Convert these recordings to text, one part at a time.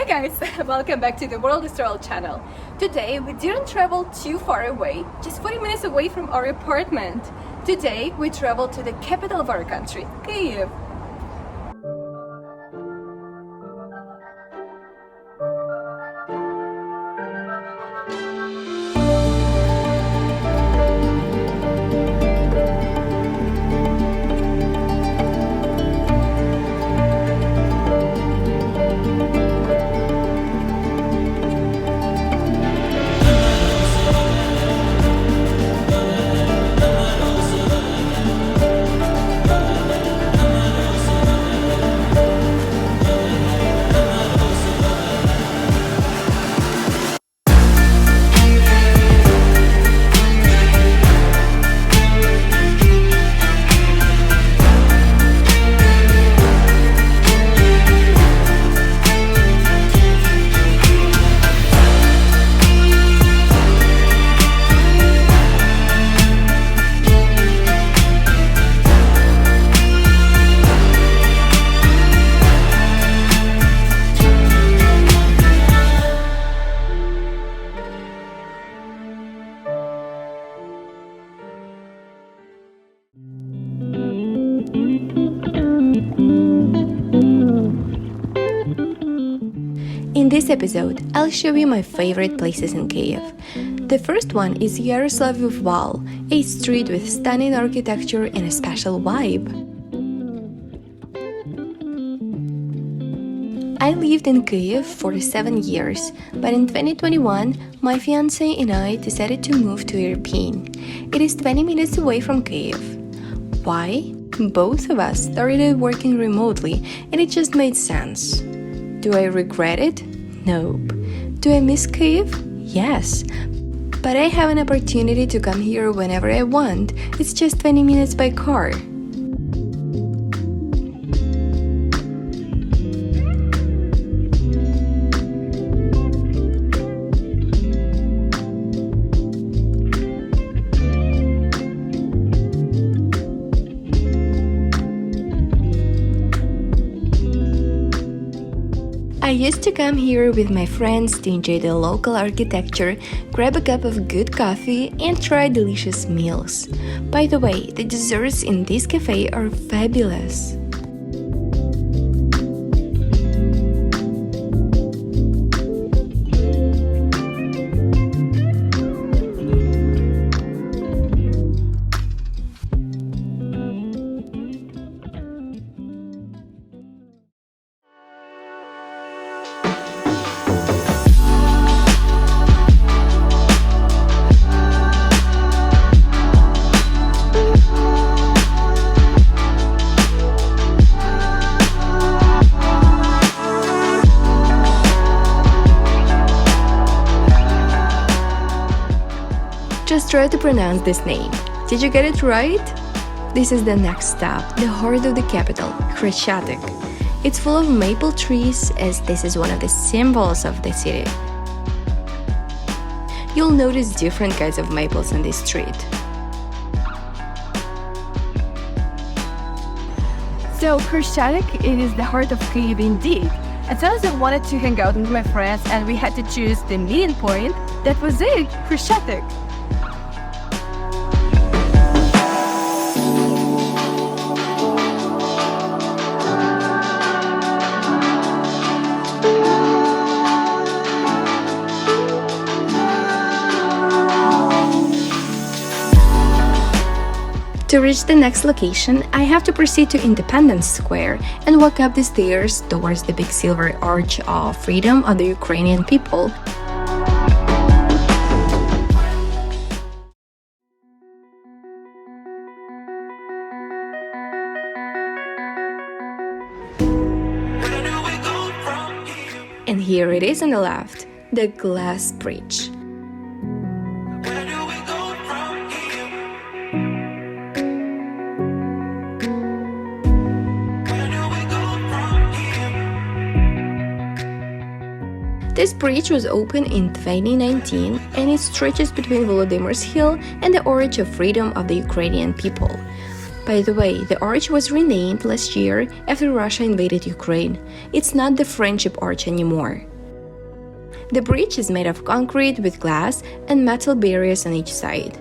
Hey guys, welcome back to the World is Travel channel. Today we didn't travel too far away, just 40 minutes away from our apartment. Today we traveled to the capital of our country, Kyiv. In this episode, I'll show you my favorite places in Kyiv. The first one is Yaroslav Wall, a street with stunning architecture and a special vibe. I lived in Kyiv for 7 years, but in 2021, my fiancé and I decided to move to Irpin. It is 20 minutes away from Kyiv. Why? Both of us started working remotely, and it just made sense. Do I regret it? Nope. Do I miss Kyiv? Yes. But I have an opportunity to come here whenever I want. It's just 20 minutes by car. I used to come here with my friends to enjoy the local architecture, grab a cup of good coffee, and try delicious meals. By the way, the desserts in this cafe are fabulous. Just try to pronounce this name. Did you get it right? This is the next stop, the heart of the capital, Khreschyatyk. It's full of maple trees, as this is one of the symbols of the city. You'll notice different kinds of maples on this street. So Khreschyatyk, it is the heart of Kyiv indeed. As soon as I wanted to hang out with my friends and we had to choose the meeting point, that was it, Khreschyatyk. To reach the next location, I have to proceed to Independence Square and walk up the stairs towards the big silver arch of freedom of the Ukrainian people. And here it is on the left, the glass bridge. This bridge was opened in 2019 and it stretches between Volodymyr's Hill and the Arch of Freedom of the Ukrainian people. By the way, the arch was renamed last year after Russia invaded Ukraine. It's not the Friendship Arch anymore. The bridge is made of concrete with glass and metal barriers on each side.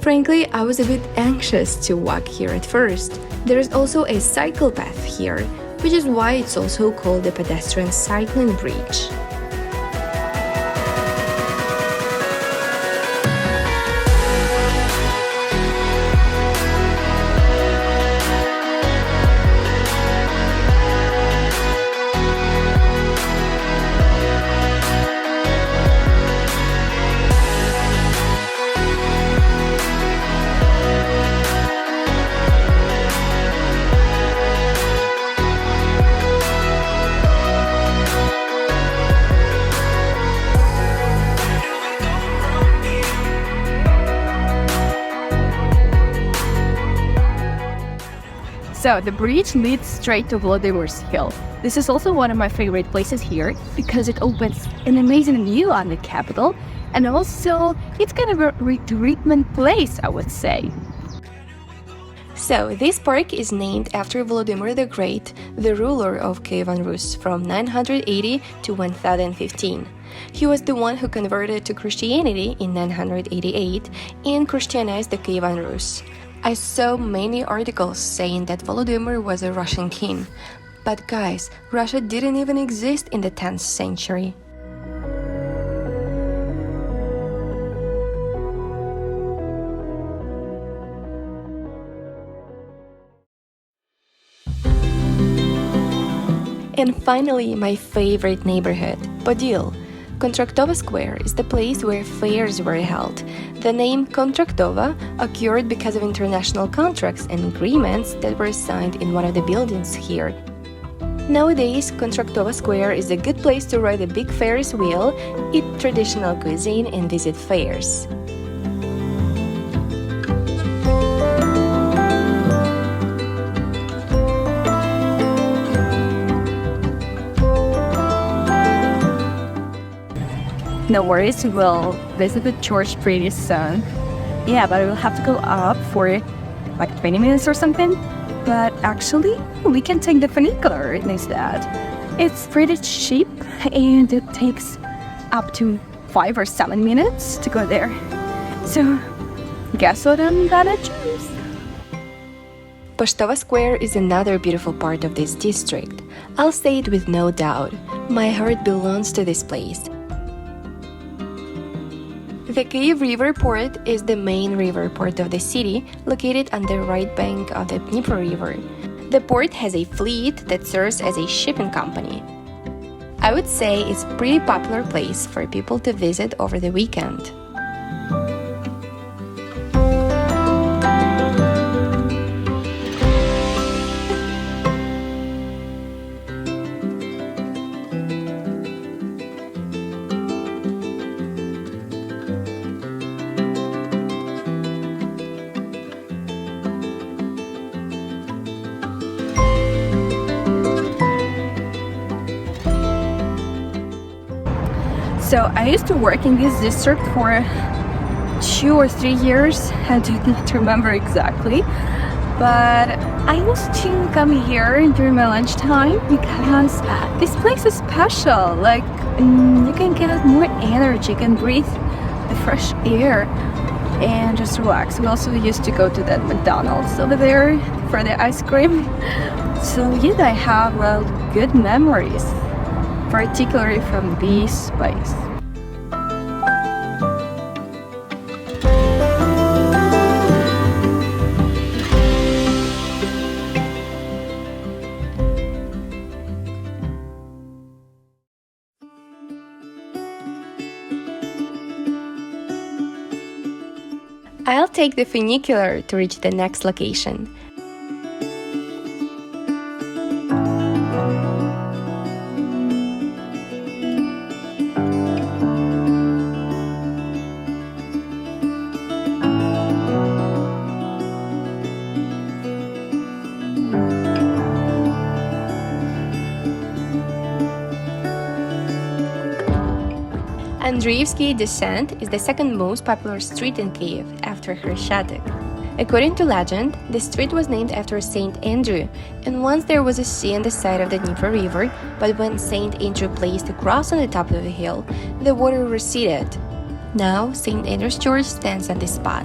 Frankly, I was a bit anxious to walk here at first. There is also a cycle path here, which is why it's also called the pedestrian cycling bridge. So the bridge leads straight to Volodymyr's hill. This is also one of my favorite places here because it opens an amazing view on the capital, and also it's kind of a treatment place, I would say. So, this park is named after Volodymyr the Great, the ruler of Kievan Rus from 980 to 1015. He was the one who converted to Christianity in 988 and Christianized the Kievan Rus. I saw many articles saying that Volodymyr was a Russian king. But guys, Russia didn't even exist in the 10th century. And finally, my favorite neighborhood, Podil. Kontraktova Square is the place where fairs were held. The name Kontraktova occurred because of international contracts and agreements that were signed in one of the buildings here. Nowadays, Kontraktova Square is a good place to ride a big Ferris wheel, eat traditional cuisine, and visit fairs. No worries, we'll visit the church pretty soon. Yeah, but we'll have to go up for like 20 minutes or something. But actually, we can take the funicular instead. It's pretty cheap and it takes up to 5 or 7 minutes to go there. So, guess what I'm gonna choose? Poštova Square is another beautiful part of this district. I'll say it with no doubt. My heart belongs to this place. The Kyiv River Port is the main river port of the city, located on the right bank of the Dnieper River. The port has a fleet that serves as a shipping company. I would say it's a pretty popular place for people to visit over the weekend. So I used to work in this district for 2 or 3 years. I do not remember exactly. But I used to come here during my lunchtime because this place is special. Like, you can get more energy, you can breathe the fresh air and just relax. We also used to go to that McDonald's over there for the ice cream. So yeah, I have good memories, particularly from this place. I'll take the funicular to reach the next location. Andriyivskiy Decent is the second most popular street in Kyiv after Khreschyatyk. According to legend, the street was named after Saint Andrew, and once there was a sea on the side of the Dnieper River, but when Saint Andrew placed a cross on the top of the hill, the water receded. Now, Saint Andrew's Church stands on this spot.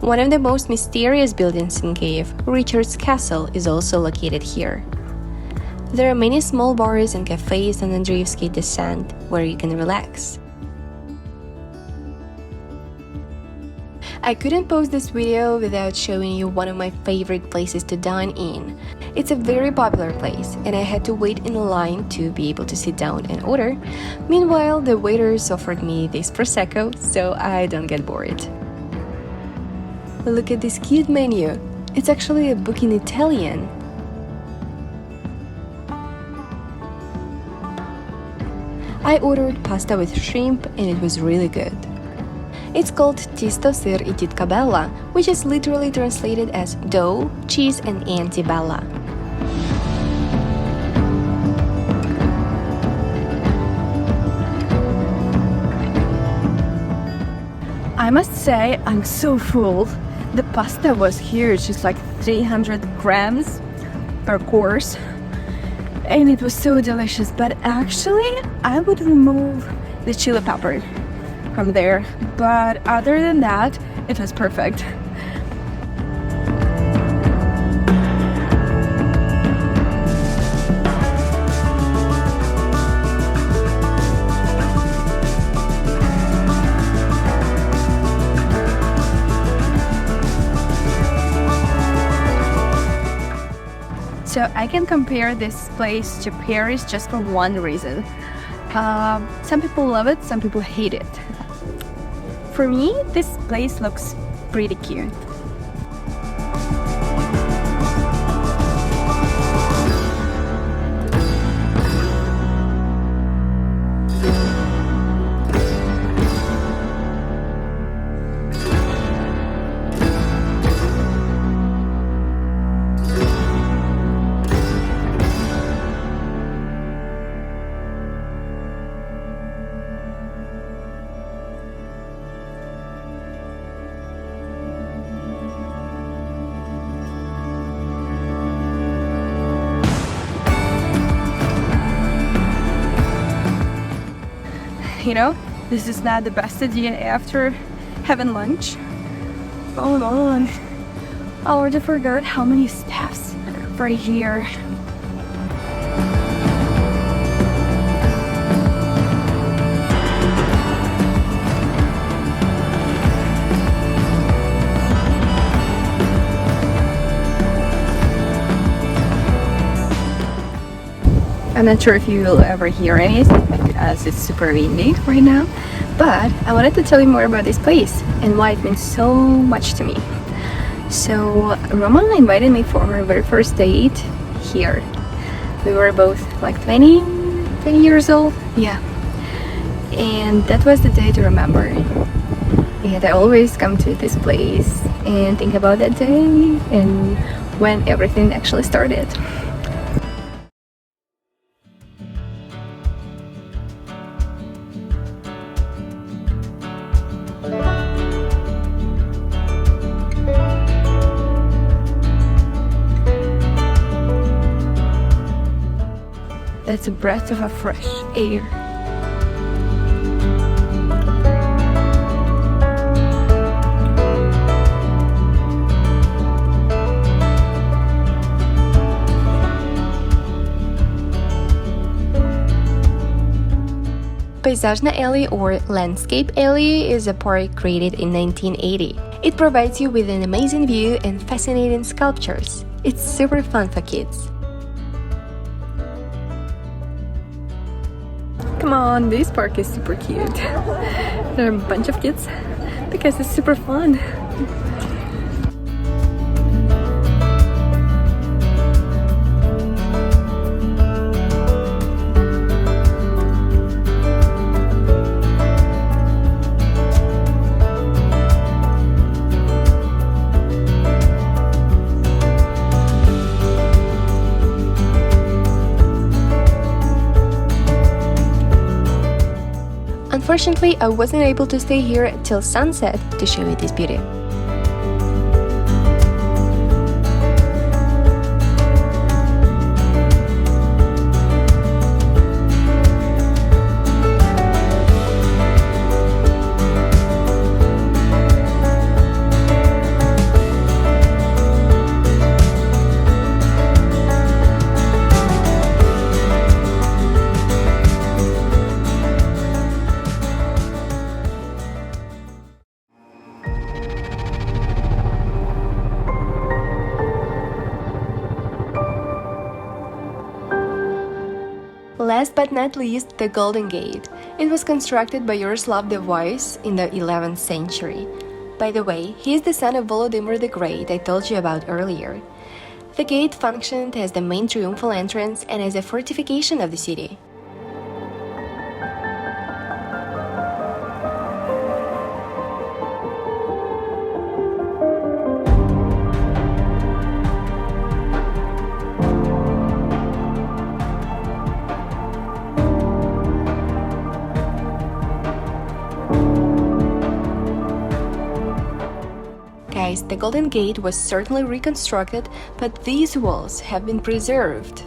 One of the most mysterious buildings in Kyiv, Richard's Castle, is also located here. There are many small bars and cafes on Andriyivskiy Decent where you can relax. I couldn't post this video without showing you one of my favorite places to dine in. It's a very popular place, and I had to wait in a line to be able to sit down and order. Meanwhile, the waiters offered me this prosecco, so I don't get bored. Look at this cute menu. It's actually a book in Italian. I ordered pasta with shrimp and it was really good. It's called tisto, sir и titka bella, which is literally translated as dough, cheese and Auntie Bella. I must say, I'm so full. The pasta was huge, it's like 300 grams per course, and it was so delicious. But actually, I would remove the chili pepper from there, but other than that, it was perfect. So I can compare this place to Paris just for one reason. Some people love it, some people hate it. For me, this place looks pretty cute. You know, this is not the best idea after having lunch. Hold on. I already forgot how many steps right here. I'm not sure if you will ever hear anything as it's super windy right now, but I wanted to tell you more about this place and why it means so much to me. So Roman invited me for our very first date here. We were both like 20 years old, yeah, and that was the day to remember. And I always come to this place and think about that day and when everything actually started. That's a breath of a fresh air. Paisajna Alley or Landscape Alley is a park created in 1980. It provides you with an amazing view and fascinating sculptures. It's super fun for kids. Come on, this park is super cute. There are a bunch of kids because it's super fun. Unfortunately, I wasn't able to stay here till sunset to show you this beauty. Last but not least, the Golden Gate. It was constructed by Yaroslav the Wise in the 11th century. By the way, he is the son of Volodymyr the Great I told you about earlier. The gate functioned as the main triumphal entrance and as a fortification of the city. Guys, the Golden Gate was certainly reconstructed, but these walls have been preserved.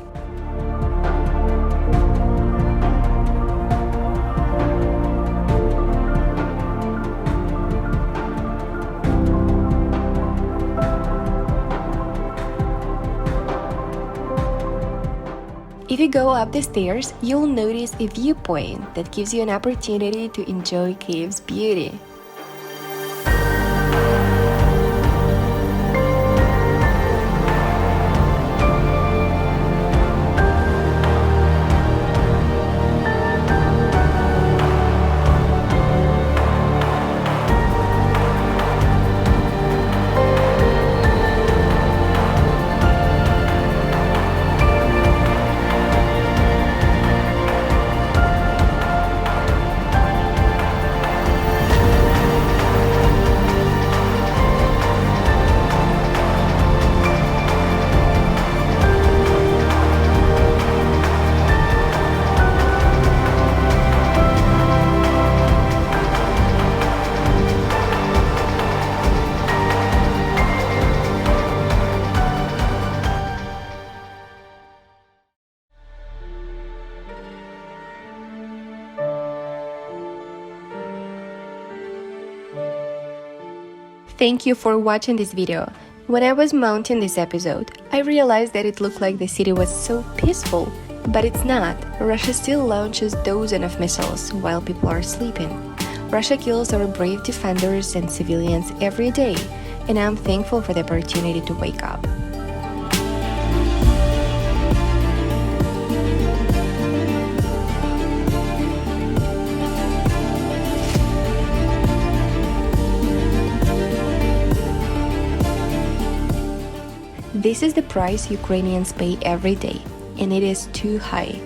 If you go up the stairs, you'll notice a viewpoint that gives you an opportunity to enjoy Kyiv's beauty. Thank you for watching this video. When I was mounting this episode, I realized that it looked like the city was so peaceful, but it's not. Russia still launches dozens of missiles while people are sleeping. Russia kills our brave defenders and civilians every day, and I'm thankful for the opportunity to wake up. This is the price Ukrainians pay every day, and it is too high.